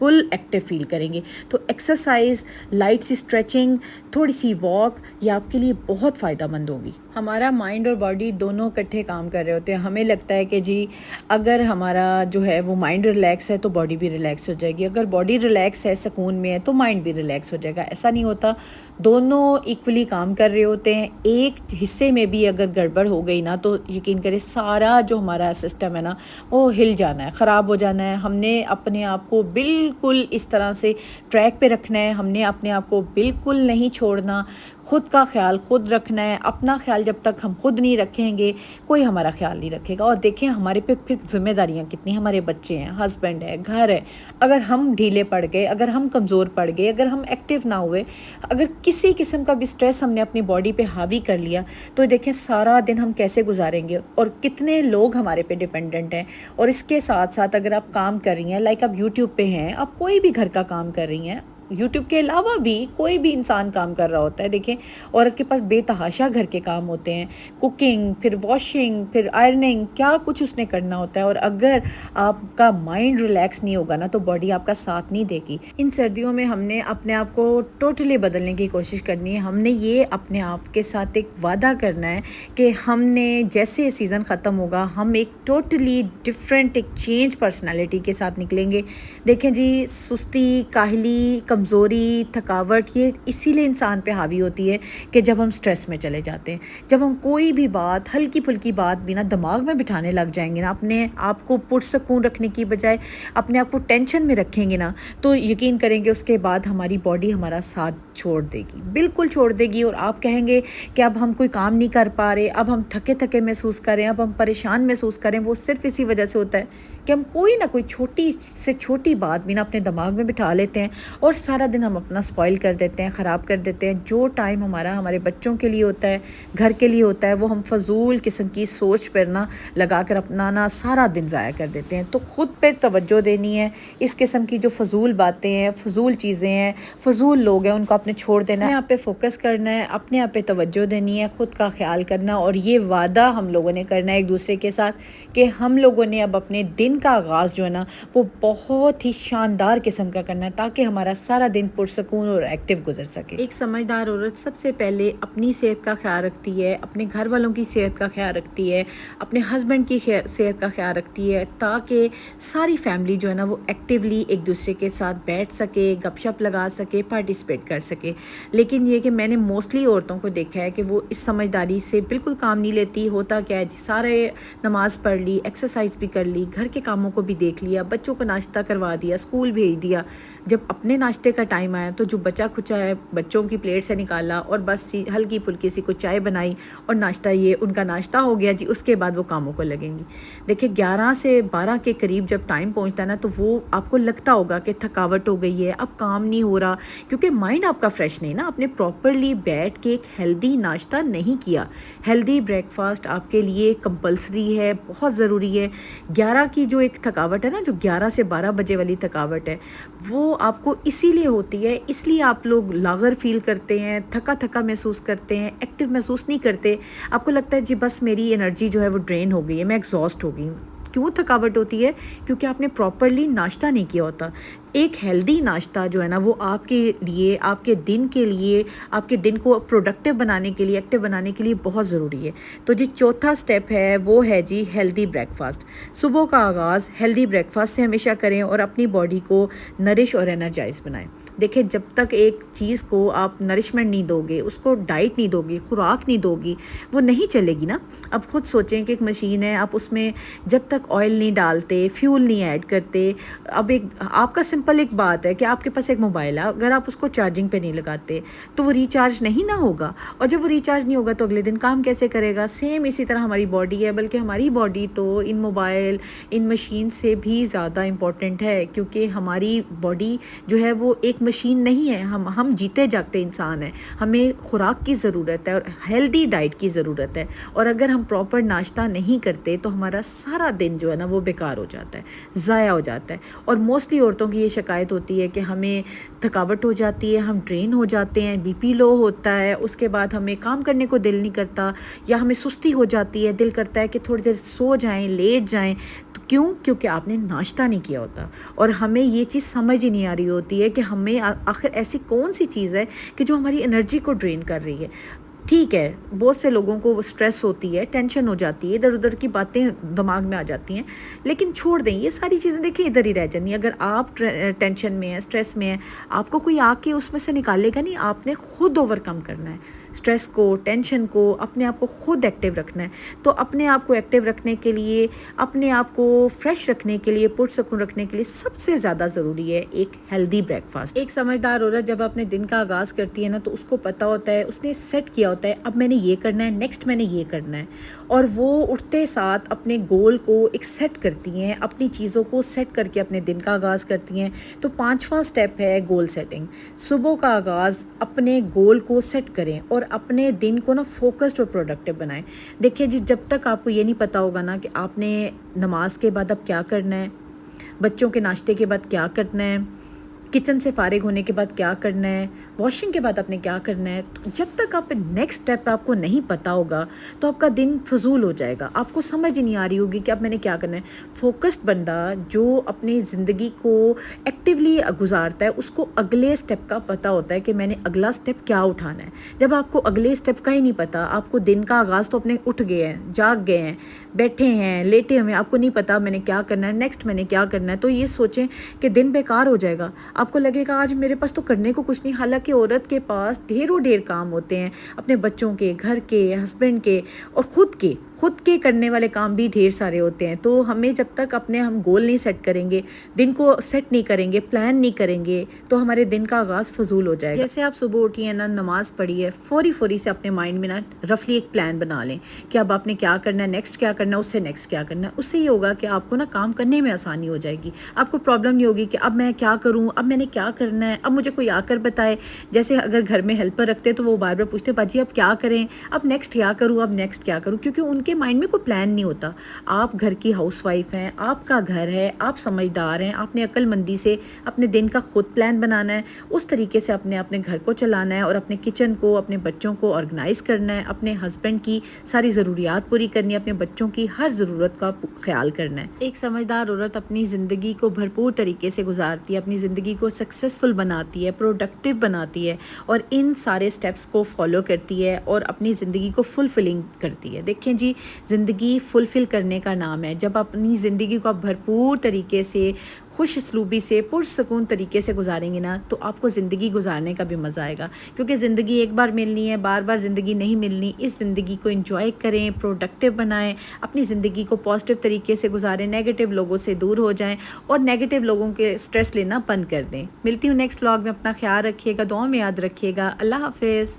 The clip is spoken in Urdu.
بالکل ایکٹیو فیل کریں گے. تو ایکسرسائز، لائٹ سی اسٹریچنگ، تھوڑی سی واک، یہ آپ کے لیے بہت فائدہ مند ہوگی. ہمارا مائنڈ اور باڈی دونوں اکٹھے کام کر رہے ہوتے ہیں. ہمیں لگتا ہے کہ جی اگر ہمارا جو ہے وہ مائنڈ ریلیکس ہے تو باڈی بھی ریلیکس ہو جائے گی، اگر باڈی ریلیکس ہے، سکون میں ہے، تو مائنڈ بھی ریلیکس ہو جائے گا. ایسا نہیں ہوتا، دونوں ایکولی کام کر رہے ہوتے ہیں. ایک حصے میں بھی اگر گڑبڑ ہو گئی نا تو یقین کرے سارا جو ہمارا سسٹم ہے نا وہ ہل جانا ہے، خراب ہو جانا ہے. ہم نے اپنے آپ کو بالکل اس طرح سے ٹریک پہ رکھنا ہے، ہم نے اپنے آپ کو بالکل نہیں چھوڑنا. خود کا خیال خود رکھنا ہے. اپنا خیال جب تک ہم خود نہیں رکھیں گے کوئی ہمارا خیال نہیں رکھے گا. اور دیکھیں ہمارے پہ پھر ذمہ داریاں کتنی، ہمارے بچے ہیں، ہسبینڈ ہے، گھر ہے. اگر ہم ڈھیلے پڑ گئے، اگر ہم کمزور پڑ گئے، اگر ہم ایکٹیو نہ ہوئے، اگر کسی قسم کا بھی سٹریس ہم نے اپنی باڈی پہ حاوی کر لیا تو دیکھیں سارا دن ہم کیسے گزاریں گے اور کتنے لوگ ہمارے پہ ڈیپینڈنٹ ہیں. اور اس کے ساتھ ساتھ اگر آپ کام کر رہی ہیں، لائک آپ یوٹیوب پہ ہیں، آپ کوئی بھی گھر کا کام کر رہی ہیں، یوٹیوب کے علاوہ بھی کوئی بھی انسان کام کر رہا ہوتا ہے. دیکھیں عورت کے پاس بے تحاشا گھر کے کام ہوتے ہیں، کوکنگ، پھر واشنگ، پھر آئرننگ، کیا کچھ اس نے کرنا ہوتا ہے. اور اگر آپ کا مائنڈ ریلیکس نہیں ہوگا نا تو باڈی آپ کا ساتھ نہیں دے گی. ان سردیوں میں ہم نے اپنے آپ کو ٹوٹلی بدلنے کی کوشش کرنی ہے. ہم نے یہ اپنے آپ کے ساتھ ایک وعدہ کرنا ہے کہ ہم نے جیسے یہ سیزن ختم ہوگا ہم ایک ٹوٹلی ڈفرینٹ، ایک چینج پرسنالٹی کے ساتھ نکلیں گے. دیکھیں جی سستی، کاہلی، کمزوری، تھکاوٹ یہ اسی لیے انسان پہ حاوی ہوتی ہے کہ جب ہم سٹریس میں چلے جاتے ہیں. جب ہم کوئی بھی بات، ہلکی پھلکی بات بھی نا دماغ میں بٹھانے لگ جائیں گے نا، اپنے آپ کو پرسکون رکھنے کی بجائے اپنے آپ کو ٹینشن میں رکھیں گے نا، تو یقین کریں گے اس کے بعد ہماری باڈی ہمارا ساتھ چھوڑ دے گی، بالکل چھوڑ دے گی. اور آپ کہیں گے کہ اب ہم کوئی کام نہیں کر پا رہے، اب ہم تھکے تھکے محسوس کریں، اب ہم پریشان محسوس کریں. وہ صرف اسی وجہ سے ہوتا ہے کہ ہم کوئی نہ کوئی چھوٹی سے چھوٹی بات بھی نا اپنے دماغ میں بٹھا لیتے ہیں اور سارا دن ہم اپنا سپوائل کر دیتے ہیں، خراب کر دیتے ہیں. جو ٹائم ہمارا ہمارے بچوں کے لیے ہوتا ہے، گھر کے لیے ہوتا ہے، وہ ہم فضول قسم کی سوچ پر نا لگا کر اپنا نا سارا دن ضائع کر دیتے ہیں. تو خود پر توجہ دینی ہے. اس قسم کی جو فضول باتیں ہیں، فضول چیزیں ہیں، فضول لوگ ہیں، ان کو آپ نے چھوڑ دینا ہے. اپنے آپ پہ فوکس کرنا ہے، اپنے آپ پہ توجہ دینی ہے، خود کا خیال کرنا. اور یہ وعدہ ہم لوگوں نے کرنا ہے ایک دوسرے کے ساتھ کہ ہم لوگوں نے اب اپنے دن کا آغاز جو ہے نا وہ بہت ہی شاندار قسم کا کرنا ہے تاکہ ہمارا سارا دن پرسکون اور ایکٹیو گزر سکے. ایک سمجھدار عورت سب سے پہلے اپنی صحت کا خیال رکھتی ہے، اپنے گھر والوں کی صحت کا خیال رکھتی ہے، اپنے ہسبینڈ کی صحت کا خیال رکھتی ہے تاکہ ساری فیملی جو ہے نا وہ ایکٹیولی ایک دوسرے کے ساتھ بیٹھ سکے، گپ شپ لگا سکے، پارٹیسپیٹ کر سکے. لیکن یہ کہ میں نے موسٹلی عورتوں کو دیکھا ہے کہ وہ اس سمجھداری سے بالکل کام نہیں لیتی. ہوتا کیا ہے جی، سارے نماز پڑھ لی، ایکسرسائز بھی کر لی، گھر کے کاموں کو بھی دیکھ لیا، بچوں کو ناشتہ کروا دیا، اسکول بھیج دیا. جب اپنے ناشتے کا ٹائم آیا تو جو بچا کھچا ہے بچوں کی پلیٹ سے نکالا اور بس ہلکی پھلکی سی کوئی چائے بنائی اور ناشتہ، یہ ان کا ناشتہ ہو گیا جی. اس کے بعد وہ کاموں کو لگیں گی. دیکھیں 11 سے 12 کے قریب جب ٹائم پہنچتا ہے نا تو وہ آپ کو لگتا ہوگا کہ تھکاوٹ ہو گئی ہے، اب کام نہیں ہو رہا، کیونکہ مائنڈ آپ کا فریش نہیں نا. آپ نے پراپرلی بیٹھ کے ایک ہیلدی ناشتہ نہیں کیا. ہیلدی بریک فاسٹ آپ کے لیے کمپلسری ہے، بہت ضروری ہے. 11 کی جو ایک تھکاوٹ ہے نا، جو 11 سے 12 بجے والی تھکاوٹ ہے، وہ آپ کو اسی لیے ہوتی ہے، اس لیے آپ لوگ لاغر فیل کرتے ہیں، تھکا تھکا محسوس کرتے ہیں، ایکٹیو محسوس نہیں کرتے. آپ کو لگتا ہے جی بس میری انرجی جو ہے وہ ڈرین ہو گئی ہے، میں ایگزاسٹ ہو گئی ہوں. کیوں تھکاوٹ ہوتی ہے؟ کیونکہ آپ نے پراپرلی ناشتہ نہیں کیا ہوتا. ایک ہیلدی ناشتہ جو ہے نا وہ آپ کے لیے، آپ کے دن کے لیے، آپ کے دن کو پروڈکٹیو بنانے کے لیے، ایکٹیو بنانے کے لیے بہت ضروری ہے. تو جی چوتھا سٹیپ ہے وہ ہے جی ہیلدی بریک فاسٹ. صبح کا آغاز ہیلدی بریک فاسٹ سے ہمیشہ کریں اور اپنی باڈی کو نرش اور انرجائز بنائیں. دیکھیں جب تک ایک چیز کو آپ نرشمنٹ نہیں دو گے، اس کو ڈائٹ نہیں دو گی، خوراک نہیں دو گی، وہ نہیں چلے گی نا. اب خود سوچیں کہ ایک مشین ہے، آپ اس میں جب تک آئل نہیں ڈالتے، فیول نہیں ایڈ کرتے. اب ایک آپ کا سمپل ایک بات ہے کہ آپ کے پاس ایک موبائل ہے، اگر آپ اس کو چارجنگ پہ نہیں لگاتے تو وہ ریچارج نہیں نہ ہوگا، اور جب وہ ریچارج نہیں ہوگا تو اگلے دن کام کیسے کرے گا. سیم اسی طرح ہماری باڈی ہے، بلکہ ہماری باڈی تو ان موبائل، ان مشین سے بھی زیادہ امپورٹنٹ ہے، کیونکہ ہماری باڈی جو ہے وہ ایک مشین نہیں ہے، ہم جیتے جاگتے انسان ہیں، ہمیں خوراک کی ضرورت ہے اور ہیلدی ڈائٹ کی ضرورت ہے، اور اگر ہم پراپر ناشتہ نہیں کرتے تو ہمارا سارا دن جو ہے نا وہ بیکار ہو جاتا ہے، ضائع ہو جاتا ہے۔ اور موسٹلی عورتوں کی یہ شکایت ہوتی ہے کہ ہمیں تھکاوٹ ہو جاتی ہے، ہم ڈرین ہو جاتے ہیں، بی پی لو ہوتا ہے، اس کے بعد ہمیں کام کرنے کو دل نہیں کرتا، یا ہمیں سستی ہو جاتی ہے، دل کرتا ہے کہ تھوڑی دیر سو جائیں، لیٹ جائیں۔ تو کیوں؟ کیونکہ آپ نے ناشتہ نہیں کیا ہوتا، اور ہمیں یہ چیز سمجھ ہی نہیں آ رہی ہوتی ہے کہ ہمیں آخر ایسی کون سی چیز ہے کہ جو ہماری انرجی کو ڈرین کر رہی ہے۔ ٹھیک ہے، بہت سے لوگوں کو سٹریس ہوتی ہے، ٹینشن ہو جاتی ہے، ادھر ادھر کی باتیں دماغ میں آ جاتی ہیں، لیکن چھوڑ دیں یہ ساری چیزیں، دیکھیں ادھر ہی رہ جانی۔ اگر آپ ٹینشن میں ہیں، سٹریس میں ہیں، آپ کو کوئی آ کے اس میں سے نکالے گا نہیں، آپ نے خود اوور کم کرنا ہے سٹریس کو، ٹینشن کو، اپنے آپ کو خود ایکٹیو رکھنا ہے۔ تو اپنے آپ کو ایکٹیو رکھنے کے لیے، اپنے آپ کو فریش رکھنے کے لیے، پرسکون رکھنے کے لیے سب سے زیادہ ضروری ہے ایک ہیلدی بریک فاسٹ۔ ایک سمجھدار عورت جب اپنے دن کا آغاز کرتی ہے نا تو اس کو پتہ ہوتا ہے، اس نے سیٹ کیا ہوتا ہے اب میں نے یہ کرنا ہے، نیکسٹ میں نے یہ کرنا ہے، اور وہ اٹھتے ساتھ اپنے گول کو ایک سیٹ کرتی ہیں، اپنی چیزوں کو سیٹ کر کے اپنے دن کا آغاز کرتی ہیں۔ تو 5واں سٹیپ ہے گول سیٹنگ۔ صبح کا آغاز اپنے گول کو سیٹ کریں اور اپنے دن کو نا فوکسڈ اور پروڈکٹیو بنائیں۔ دیکھیں جی، جب تک آپ کو یہ نہیں پتہ ہوگا نا کہ آپ نے نماز کے بعد اب کیا کرنا ہے، بچوں کے ناشتے کے بعد کیا کرنا ہے، کچن سے فارغ ہونے کے بعد کیا کرنا ہے، واشنگ کے بعد آپ نے کیا کرنا ہے، تو جب تک آپ نیکسٹ سٹیپ آپ کو نہیں پتہ ہوگا تو آپ کا دن فضول ہو جائے گا، آپ کو سمجھ ہی نہیں آ رہی ہوگی کہ اب میں نے کیا کرنا ہے۔ فوکسڈ بندہ جو اپنی زندگی کو ایکٹیولی گزارتا ہے، اس کو اگلے سٹیپ کا پتہ ہوتا ہے کہ میں نے اگلا سٹیپ کیا اٹھانا ہے۔ جب آپ کو اگلے سٹیپ کا ہی نہیں پتہ، آپ کو دن کا آغاز تو اپنے اٹھ گئے ہیں، جاگ گئے ہیں، بیٹھے ہیں، لیٹے ہوئے، آپ کو نہیں پتہ میں نے کیا کرنا ہے، نیکسٹ میں نے کیا کرنا ہے، تو یہ سوچیں کہ دن بیکار ہو جائے گا۔ آپ کو لگے گا آج میرے پاس تو کرنے کو کچھ نہیں، حالانکہ عورت کے پاس ڈھیروں ڈھیر کام ہوتے ہیں، اپنے بچوں کے، گھر کے، ہسبینڈ کے، اور خود کے کرنے والے کام بھی ڈھیر سارے ہوتے ہیں۔ تو ہمیں جب تک ہم گول نہیں سیٹ کریں گے، دن کو سیٹ نہیں کریں گے، پلان نہیں کریں گے، تو ہمارے دن کا آغاز فضول ہو جائے گا۔ جیسے آپ صبح اٹھی ہیں نا، نماز پڑھی ہے، فوری سے اپنے مائنڈ میں نا رفلی ایک پلان بنا لیں کہ اب آپ نے کیا کرنا ہے، نیکسٹ کیا کرنا ہے، اس سے نیکسٹ کیا کرنا ہے۔ اس سے یہ ہوگا کہ آپ کو نا کام کرنے میں آسانی ہو جائے گی، آپ کو پرابلم نہیں ہوگی کہ اب میں کیا کروں، اب میں نے کیا کرنا ہے، اب مجھے کوئی آ کر بتائے۔ جیسے اگر گھر میں ہیلپر رکھتے تو وہ بار بار پوچھتے باجی اب کیا کریں، اب نیکسٹ کیا کروں، اب نیکسٹ کیا کروں، کیونکہ ان کے مائنڈ میں کوئی پلان نہیں ہوتا۔ آپ گھر کی ہاؤس وائف ہیں، آپ کا گھر ہے، آپ سمجھدار ہیں، آپ نے عقل مندی سے اپنے دن کا خود پلان بنانا ہے، اس طریقے سے اپنے گھر کو چلانا ہے، اور اپنے کچن کو، اپنے بچوں کو آرگنائز کرنا ہے، اپنے ہسبینڈ کی ساری ضروریات پوری کرنی ہے، اپنے بچوں کی ہر ضرورت کا خیال کرنا ہے۔ ایک سمجھدار عورت اپنی زندگی کو بھرپور طریقے سے گزارتی ہے، اپنی زندگی کو سکسیسفل بناتی ہے، پروڈکٹیو بناتی ہے، اور ان سارے سٹیپس کو فالو کرتی ہے اور اپنی زندگی کو فلفلنگ کرتی ہے۔ دیکھیں جی، زندگی فلفل کرنے کا نام ہے۔ جب اپنی زندگی کو آپ بھرپور طریقے سے، خوش اسلوبی سے، پرسکون طریقے سے گزاریں گے نا، تو آپ کو زندگی گزارنے کا بھی مزہ آئے گا، کیونکہ زندگی ایک بار ملنی ہے، بار بار زندگی نہیں ملنی۔ اس زندگی کو انجوائے کریں، پروڈکٹیو بنائیں، اپنی زندگی کو پازیٹیو طریقے سے گزاریں، نیگیٹو لوگوں سے دور ہو جائیں، اور نیگیٹو لوگوں کے سٹریس لینا بند کر دیں۔ ملتی ہوں نیکسٹ ولاگ میں، اپنا خیال رکھیے گا، دعاؤں میں یاد رکھیے گا۔ اللہ حافظ۔